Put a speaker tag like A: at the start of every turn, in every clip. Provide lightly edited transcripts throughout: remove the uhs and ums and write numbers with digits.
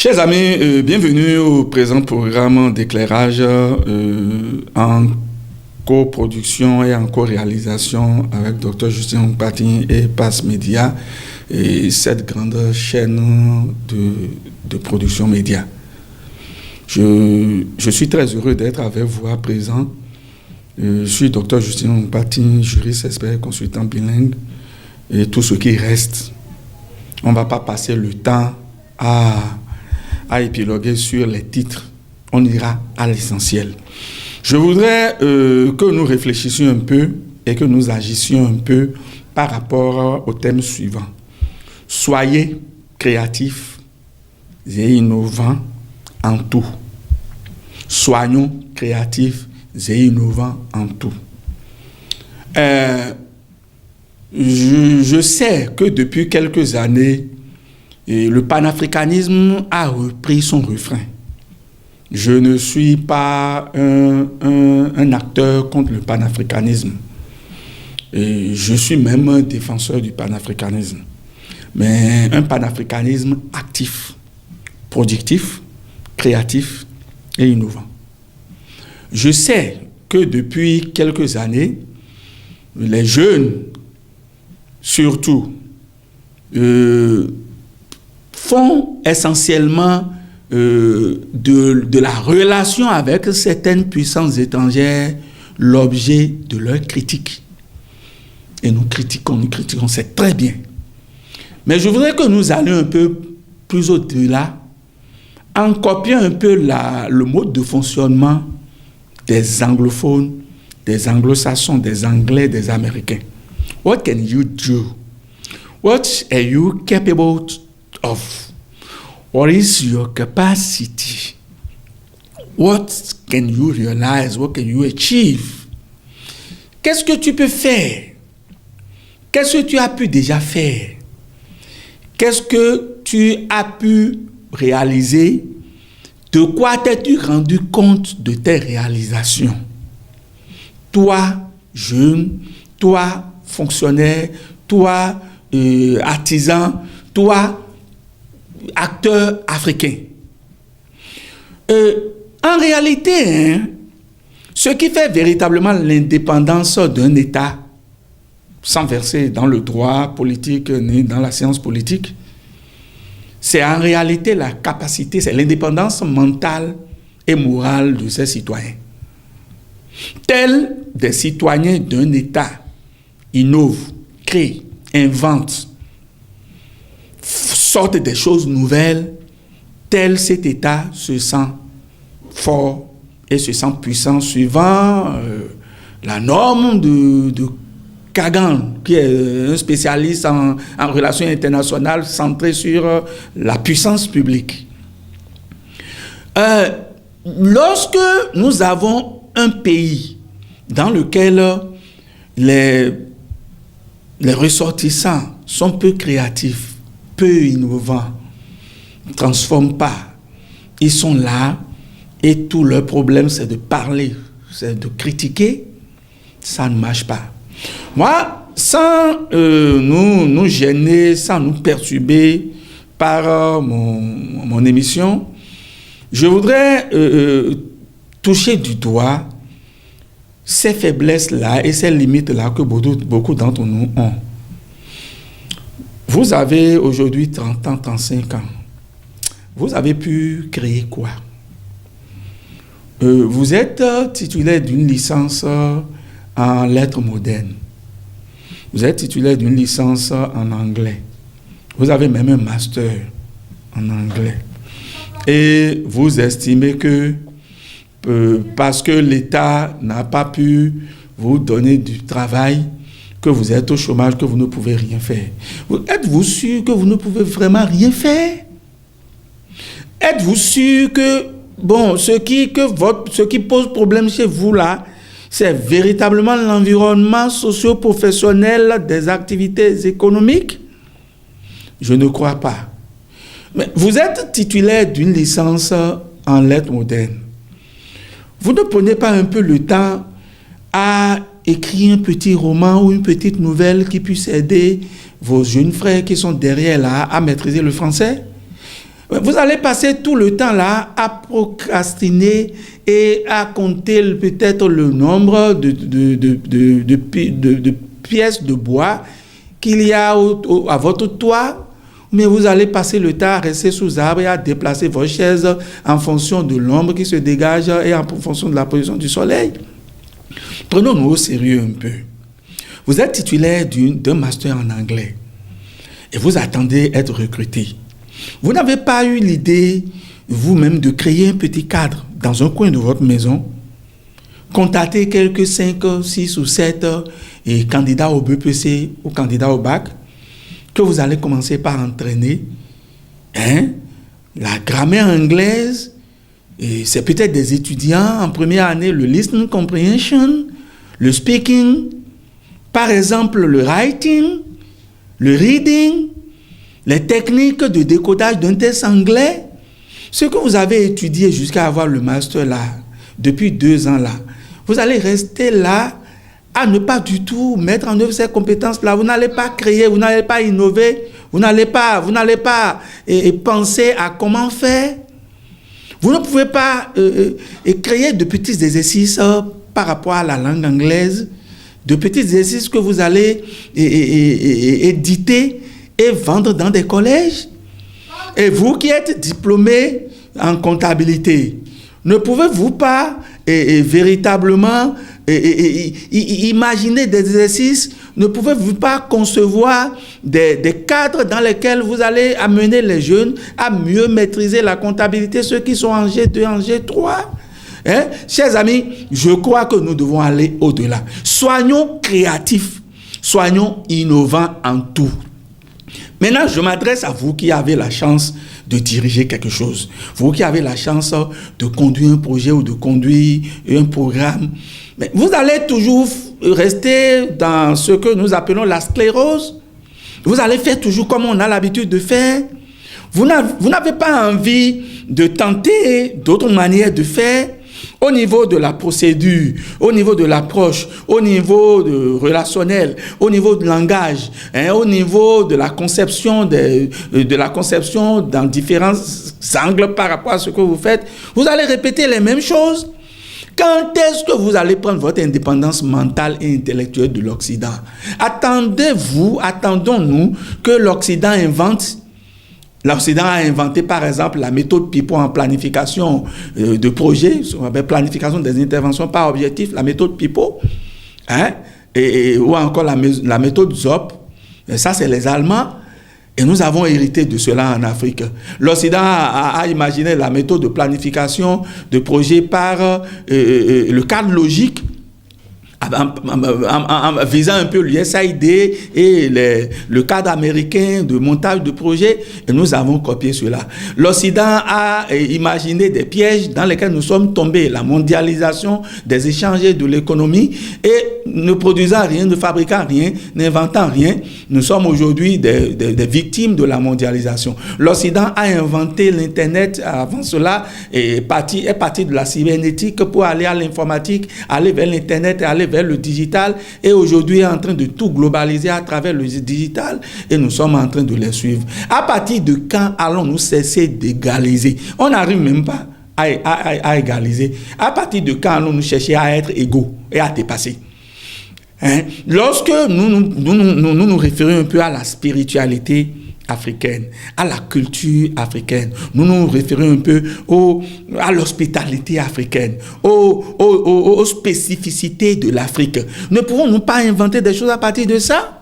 A: Chers amis, bienvenue au présent programme d'éclairage en coproduction et en co-réalisation avec Dr Justin Ongpati et Pass Média et cette grande chaîne de production média. Je suis très heureux d'être avec vous à présent. Je suis Dr Justin Ongpati, juriste, expert, consultant bilingue et tout ce qui reste. On ne va pas passer le temps à épiloguer sur les titres. On ira à l'essentiel. Je voudrais que nous réfléchissions un peu et que nous agissions un peu par rapport au thème suivant. Soyez créatifs et innovants en tout. Soyons créatifs et innovants en tout. Je sais que depuis quelques années, le panafricanisme a repris son refrain. Je ne suis pas un acteur contre le panafricanisme. Et je suis même un défenseur du panafricanisme. Mais un panafricanisme actif, productif, créatif et innovant. Je sais que depuis quelques années, les jeunes, surtout, font essentiellement de la relation avec certaines puissances étrangères l'objet de leur critique. Et nous critiquons, c'est très bien. Mais je voudrais que nous allions un peu plus au-delà, en copiant un peu le mode de fonctionnement des anglophones, des anglo-saxons, des anglais, des américains. What can you do? What are you capable of? What is your capacity? What can you realize? What can you achieve? Qu'est-ce que tu peux faire? Qu'est-ce que tu as pu déjà faire? Qu'est-ce que tu as pu réaliser? De quoi t'es-tu rendu compte de tes réalisations? Toi, jeune, toi, fonctionnaire, toi, artisan, toi, acteur africain. En réalité, ce qui fait véritablement l'indépendance d'un État, sans verser dans le droit politique ni dans la science politique, c'est en réalité la capacité, c'est l'indépendance mentale et morale de ses citoyens. Tels des citoyens d'un État innovent, créent, inventent, sortent des choses nouvelles, tel cet État se sent fort et se sent puissant suivant la norme de Kagan, qui est un spécialiste en relations internationales centré sur la puissance publique. Lorsque nous avons un pays dans lequel les ressortissants sont peu créatifs, peu innovants, ne transforment pas, ils sont là et tout leur problème c'est de parler, c'est de critiquer, ça ne marche pas. Moi, sans nous gêner, sans nous perturber par mon émission, je voudrais toucher du doigt ces faiblesses-là et ces limites-là que beaucoup d'entre nous ont. Vous avez aujourd'hui 30 ans, 35 ans. Vous avez pu créer quoi? Vous êtes titulaire d'une licence en lettres modernes. Vous êtes titulaire d'une licence en anglais. Vous avez même un master en anglais. Et vous estimez que parce que l'État n'a pas pu vous donner du travail, que vous êtes au chômage, que vous ne pouvez rien faire. Êtes-vous sûr que vous ne pouvez vraiment rien faire? Êtes-vous sûr que, ce qui pose problème chez vous là, c'est véritablement l'environnement socio-professionnel des activités économiques? Je ne crois pas. Mais vous êtes titulaire d'une licence en lettres modernes. Vous ne prenez pas un peu le temps à écrire un petit roman ou une petite nouvelle qui puisse aider vos jeunes frères qui sont derrière là à maîtriser le français? Vous allez passer tout le temps là à procrastiner et à compter peut-être le nombre de pièces de bois qu'il y a à votre toit, mais vous allez passer le temps à rester sous arbre et à déplacer vos chaises en fonction de l'ombre qui se dégage et en fonction de la position du soleil. Prenons-nous au sérieux un peu. Vous êtes titulaire d'un master en anglais et vous attendez être recruté. Vous n'avez pas eu l'idée vous-même de créer un petit cadre dans un coin de votre maison, contacter quelques 5, 6 ou 7 candidats au BPC ou candidats au bac, que vous allez commencer par entraîner. La grammaire anglaise, et c'est peut-être des étudiants en première année, le listening comprehension, le speaking, par exemple le writing, le reading, les techniques de décodage d'un test anglais, ce que vous avez étudié jusqu'à avoir le master là, depuis 2 ans là, vous allez rester là à ne pas du tout mettre en œuvre ces compétences-là. Vous n'allez pas créer, vous n'allez pas innover, vous n'allez pas penser à comment faire. Vous ne pouvez pas créer de petits exercices par rapport à la langue anglaise, de petits exercices que vous allez éditer et vendre dans des collèges. Et vous qui êtes diplômé en comptabilité, ne pouvez-vous pas véritablement imaginer des exercices, ne pouvez-vous pas concevoir des cadres dans lesquels vous allez amener les jeunes à mieux maîtriser la comptabilité, ceux qui sont en G2, en G3? Chers amis, je crois que nous devons aller au-delà. Soyons créatifs, soyons innovants en tout. Maintenant, je m'adresse à vous qui avez la chance de diriger quelque chose. Vous qui avez la chance de conduire un projet ou de conduire un programme. Mais vous allez toujours rester dans ce que nous appelons la sclérose. Vous allez faire toujours comme on a l'habitude de faire. Vous n'avez pas envie de tenter d'autres manières de faire. Au niveau de la procédure, au niveau de l'approche, au niveau relationnel, au niveau du langage, au niveau de la conception, de la conception dans différents angles par rapport à ce que vous faites, vous allez répéter les mêmes choses. Quand est-ce que vous allez prendre votre indépendance mentale et intellectuelle de l'Occident? Attendons-nous que l'Occident invente. L'Occident a inventé, par exemple, la méthode PIPO en planification de projets, planification des interventions par objectif, la méthode PIPO, ou encore la méthode ZOP. Et ça, c'est les Allemands. Et nous avons hérité de cela en Afrique. L'Occident a imaginé la méthode de planification de projets par le cadre logique, en visant un peu l'USAID et le cadre américain de montage de projets, et nous avons copié cela. L'Occident a imaginé des pièges dans lesquels nous sommes tombés, la mondialisation des échanges de l'économie, et ne produisant rien, ne fabriquant rien, n'inventant rien, nous sommes aujourd'hui des victimes de la mondialisation. L'Occident a inventé l'Internet avant cela, et est parti de la cybernétique pour aller à l'informatique, aller vers l'Internet et aller vers le digital, et aujourd'hui est en train de tout globaliser à travers le digital, et nous sommes en train de les suivre. À partir de quand allons-nous cesser d'égaliser? On n'arrive même pas à égaliser. À partir de quand allons-nous chercher à être égaux et à dépasser? Lorsque nous référons un peu à la spiritualité africaine, à la culture africaine, nous nous référons un peu à l'hospitalité africaine, aux spécificités de l'Afrique. Ne pouvons-nous pas inventer des choses à partir de ça?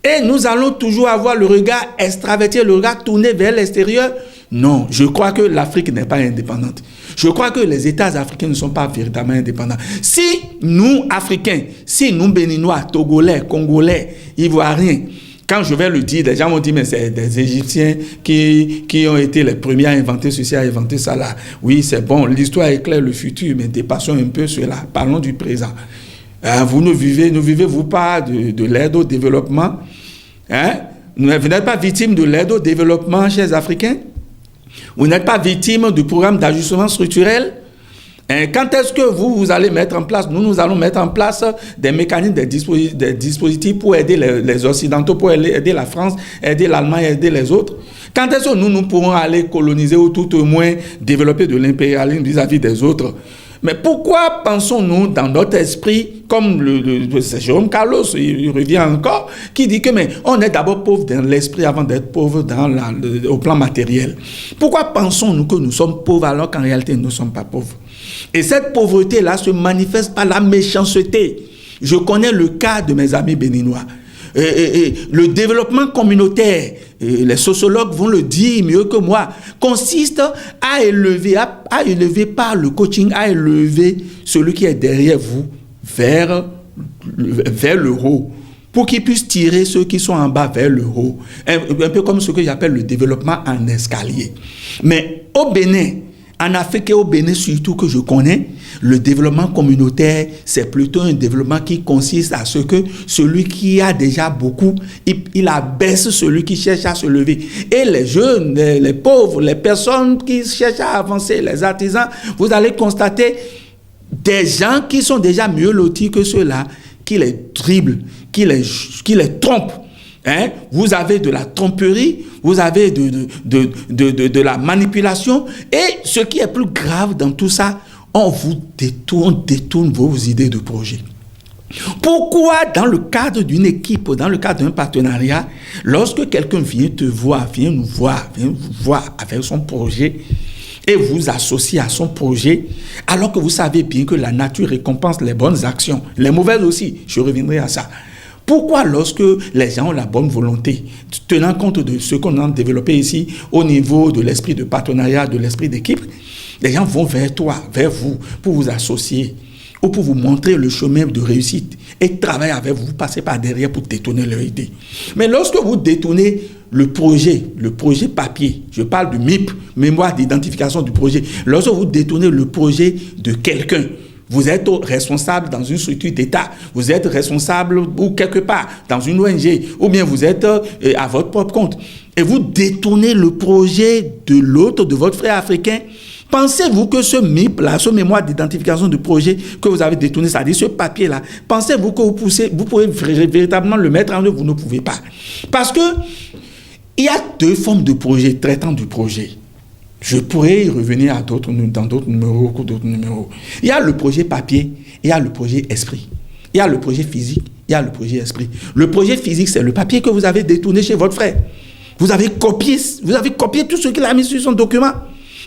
A: Et nous allons toujours avoir le regard extraverti, le regard tourné vers l'extérieur. Non, je crois que l'Afrique n'est pas indépendante. Je crois que les États africains ne sont pas véritablement indépendants. Si nous, Africains, si nous, Béninois, Togolais, Congolais, Ivoiriens, quand je vais le dire, les gens vont dire, mais c'est des Égyptiens qui ont été les premiers à inventer ceci, à inventer ça là. Oui, c'est bon, l'histoire éclaire le futur, mais dépassons un peu cela. Parlons du présent. Vous ne vivez-vous pas de l'aide au développement? Vous n'êtes pas victime de l'aide au développement, chers Africains? Vous n'êtes pas victime du programme d'ajustement structurel? Quand est-ce que vous allez mettre en place, nous allons mettre en place des mécanismes, des dispositifs pour aider les Occidentaux, pour aider la France, aider l'Allemagne, aider les autres. Quand est-ce que nous pourrons aller coloniser ou tout au moins développer de l'impérialisme vis-à-vis des autres? Mais pourquoi pensons-nous dans notre esprit, comme c'est Jérôme Carlos, il revient encore, qui dit que mais on est d'abord pauvre dans l'esprit avant d'être pauvre au plan matériel. Pourquoi pensons-nous que nous sommes pauvres alors qu'en réalité nous ne sommes pas pauvres? Et cette pauvreté-là se manifeste par la méchanceté. Je connais le cas de mes amis béninois. Le développement communautaire, les sociologues vont le dire mieux que moi, consiste à élever par le coaching, à élever celui qui est derrière vous vers le haut, pour qu'il puisse tirer ceux qui sont en bas vers le haut. Un peu comme ce que j'appelle le développement en escalier. Mais au Bénin, en Afrique et au Bénin surtout que je connais, le développement communautaire, c'est plutôt un développement qui consiste à ce que celui qui a déjà beaucoup, il abaisse celui qui cherche à se lever. Et les jeunes, les pauvres, les personnes qui cherchent à avancer, les artisans, vous allez constater des gens qui sont déjà mieux lotis que ceux-là, qui les dribblent, qui les trompent. Vous avez de la tromperie, vous avez de la manipulation, et ce qui est plus grave dans tout ça, on détourne vos idées de projet. Pourquoi dans le cadre d'une équipe, dans le cadre d'un partenariat, lorsque quelqu'un vient vous voir avec son projet et vous associe à son projet, alors que vous savez bien que la nature récompense les bonnes actions, les mauvaises aussi, je reviendrai à ça. Pourquoi lorsque les gens ont la bonne volonté, tenant compte de ce qu'on a développé ici au niveau de l'esprit de partenariat, de l'esprit d'équipe, les gens vont vers vous, pour vous associer ou pour vous montrer le chemin de réussite et travailler avec vous, passer par derrière pour détourner leur idée. Mais lorsque vous détournez le projet papier, je parle du MIP, mémoire d'identification du projet, lorsque vous détournez le projet de quelqu'un, vous êtes responsable dans une structure d'État, vous êtes responsable ou quelque part dans une ONG, ou bien vous êtes à votre propre compte, et vous détournez le projet de l'autre, de votre frère africain. Pensez-vous que ce MIP-là, ce mémoire d'identification de projet que vous avez détourné, c'est-à-dire ce papier-là, pensez-vous que vous pourrez véritablement le mettre en œuvre? Vous ne pouvez pas. Parce que il y a deux formes de projet, traitant du projet. Je pourrais y revenir dans d'autres numéros. Il y a le projet papier, il y a le projet esprit. Il y a le projet physique, il y a le projet esprit. Le projet physique, c'est le papier que vous avez détourné chez votre frère. Vous avez copié tout ce qu'il a mis sur son document.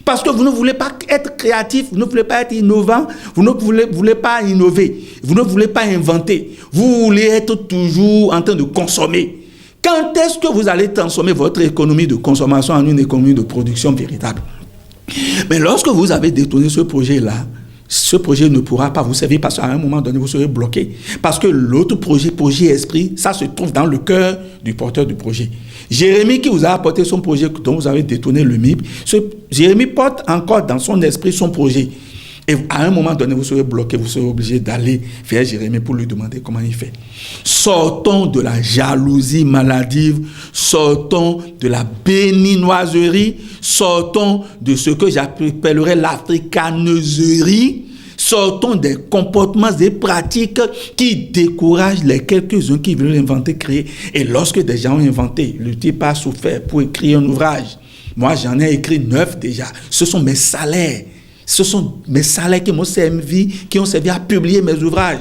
A: Parce que vous ne voulez pas être créatif, vous ne voulez pas être innovant, vous ne voulez pas innover, vous ne voulez pas inventer. Vous voulez être toujours en train de consommer. Quand est-ce que vous allez transformer votre économie de consommation en une économie de production véritable? Mais lorsque vous avez détourné ce projet-là, ce projet ne pourra pas vous servir parce qu'à un moment donné, vous serez bloqué. Parce que l'autre projet esprit, ça se trouve dans le cœur du porteur du projet. Jérémie qui vous a apporté son projet dont vous avez détourné le MIP, Jérémie porte encore dans son esprit son projet. Et à un moment donné, vous serez bloqué, vous serez obligé d'aller vers Jérémie pour lui demander comment il fait. Sortons de la jalousie maladive, sortons de la béninoiserie, sortons de ce que j'appellerais l'africaneuserie, sortons des comportements et pratiques qui découragent les quelques-uns qui veulent inventer, créer. Et lorsque des gens ont inventé, le type a souffert pour écrire un ouvrage. Moi, j'en ai écrit 9 déjà. Ce sont mes salaires. Ce sont mes salaires qui m'ont servi, qui ont servi à publier mes ouvrages.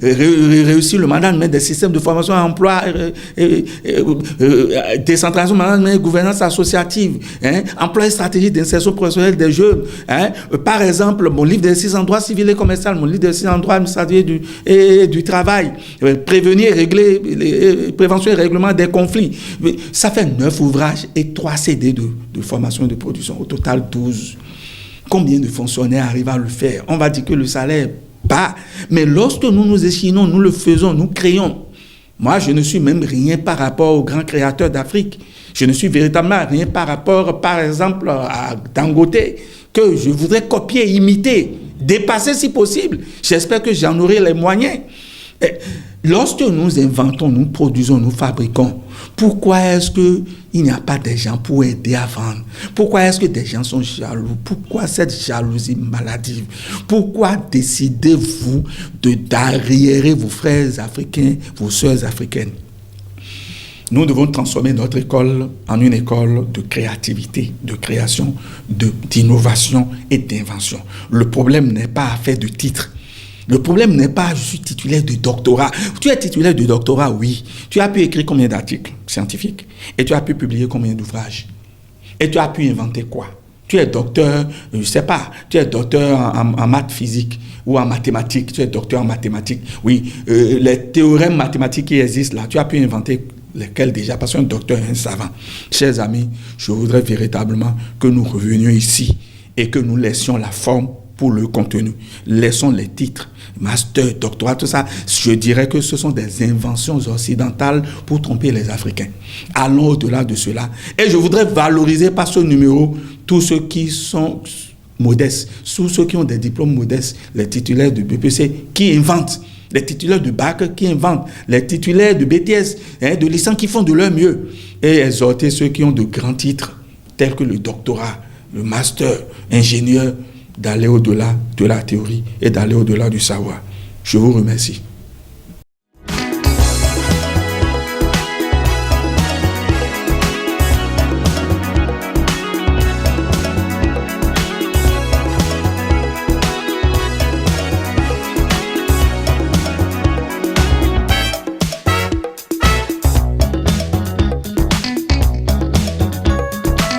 A: Réussir le management des systèmes de formation et emploi, décentralisation, management et gouvernance associative, emploi et stratégie d'insertion professionnelle des jeunes. Par exemple, mon livre d'exercice en droit civil et commercial, mon livre d'exercice en droit administratif et du travail, prévenir, régler, prévention et règlement des conflits. Ça fait 9 ouvrages et 3 CD de formation et de production. Au total, 12. Combien de fonctionnaires arrivent à le faire? On va dire que le salaire bas. Mais lorsque nous nous échinons, nous le faisons, nous créons. Moi, je ne suis même rien par rapport aux grands créateurs d'Afrique. Je ne suis véritablement rien par rapport, par exemple, à Dangote, que je voudrais copier, imiter, dépasser si possible. J'espère que j'en aurai les moyens. Et lorsque nous inventons, nous produisons, nous fabriquons, Pourquoi est-ce qu'il n'y a pas des gens pour aider à vendre? Pourquoi est-ce que des gens sont jaloux? Pourquoi cette jalousie maladive? Pourquoi décidez-vous d'arriérer vos frères africains, vos sœurs africaines? Nous devons transformer notre école en une école de créativité, de création, d'innovation et d'invention. Le problème n'est pas à faire de titres. Le problème n'est pas, je suis titulaire de doctorat. Tu es titulaire de doctorat, oui. Tu as pu écrire combien d'articles scientifiques? Et tu as pu publier combien d'ouvrages? Et tu as pu inventer quoi? Tu es docteur, je ne sais pas, tu es docteur en maths physique ou en mathématiques. Tu es docteur en mathématiques. Oui, les théorèmes mathématiques qui existent là, tu as pu inventer lesquels déjà? Parce qu'un docteur est un savant. Chers amis, je voudrais véritablement que nous revenions ici et que nous laissions la forme pour le contenu. Laissons les titres, master, doctorat, tout ça. Je dirais que ce sont des inventions occidentales pour tromper les Africains. Allons au-delà de cela. Et je voudrais valoriser par ce numéro tous ceux qui sont modestes, tous ceux qui ont des diplômes modestes, les titulaires de BPC qui inventent, les titulaires de bac qui inventent, les titulaires de BTS, de licence qui font de leur mieux. Et exhorter ceux qui ont de grands titres, tels que le doctorat, le master, ingénieur, d'aller au-delà de la théorie et d'aller au-delà du savoir. Je vous remercie.